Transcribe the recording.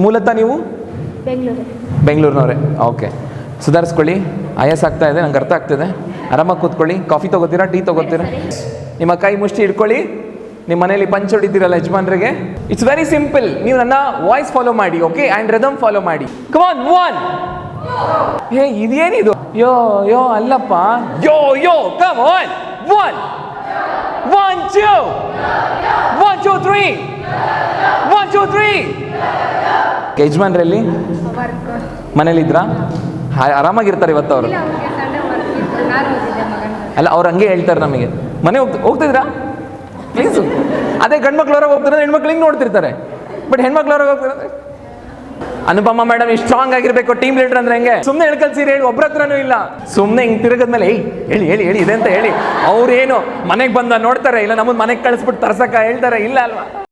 ಮೂಲತಃ ನೀವು ಬೆಂಗಳೂರು. ಬೆಂಗಳೂರಿನವರೇ? ಓಕೆ, ಸುಧಾರಿಸ್ಕೊಳ್ಳಿ. ಆಯಾಸ ಆಗ್ತಾ ಇದೆ, ನಂಗೆ ಅರ್ಥ ಆಗ್ತಿದೆ. ಆರಾಮಾಗಿ ಕೂತ್ಕೊಳ್ಳಿ. ಕಾಫಿ ತೊಗೋತೀರಾ, ಟೀ ತೊಗೋತೀರಾ? ನಿಮ್ಮ ಕೈ ಮುಷ್ಟಿ ಇಟ್ಕೊಳ್ಳಿ. ನಿಮ್ಮ ಮನೇಲಿ ಪಂಚ್ ಹೊಡಿತೀರಲ್ಲ ಯಜಮಾನ್ರಿಗೆ. It's very simple. ನೀವು ನನ್ನ ವಾಯ್ಸ್ ಫಾಲೋ ಮಾಡಿ, ಓಕೆ, ಆ್ಯಂಡ್ ರಿದಮ್ ಫಾಲೋ ಮಾಡಿ. Come on, 1. ಹೇ, ಇದೇನಿದು? ಯೋ ಯೋ ಅಲ್ಲಪ್ಪ, ಯೋ ಯೋ, ಕಮ್ ಆನ್, 1 1 2 1 2 3 1 2 3. ಯಜಮಾನ್ರಲ್ಲಿ ಮನೇಲಿದ್ರಾ? ಆರಾಮಾಗಿರ್ತಾರೆ ಇವತ್ತು ಅವರು? ಅಲ್ಲ, ಅವ್ರು ಹಂಗೆ ಹೇಳ್ತಾರೆ ನಮಗೆ. ಮನೆ ಹೋಗ್ತಿದ್ರಾ? ಪ್ಲೀಸ್. ಅದೇ ಗಂಡ್ಮಕ್ಳು ಹೊರಗೆ ಹೋಗ್ತಾರೆ, ಹೆಣ್ಮಕ್ಳು ಹಿಂಗೆ ನೋಡ್ತಿರ್ತಾರೆ. ಬಟ್ ಹೆಣ್ಮಕ್ಳು ಹೊರಗೆ ಹೋಗ್ತಾರೆ. ಅನುಪಮ ಮೇಡಮ್ ಇಷ್ಟು ಸ್ಟ್ರಾಂಗ್ ಆಗಿರ್ಬೇಕು, ಟೀಮ್ ಲೀಡರ್ ಅಂದ್ರೆ ಹೆಂಗೆ? ಸುಮ್ಮನೆ ಹೇಳ್ಕಲ್ಸಿರಿ, ಹೇಳಿ, ಒಬ್ರ ಹತ್ರನೂ ಇಲ್ಲ. ಸುಮ್ಮನೆ ಹಿಂಗೆ ತಿರುಗದ್ಮೇಲೆ ಹೇಳಿ ಹೇಳಿ ಹೇಳಿ ಇದೆ ಅಂತ ಹೇಳಿ. ಅವ್ರೇನು ಮನೆಗೆ ಬಂದ ನೋಡ್ತಾರೆ, ಇಲ್ಲ ನಮ್ಮನ್ನು ಮನೆಗೆ ಕಳಿಸ್ಬಿಟ್ಟು ತರ್ಸಕ್ಕ ಹೇಳ್ತಾರೆ? ಇಲ್ಲ ಅಲ್ವಾ?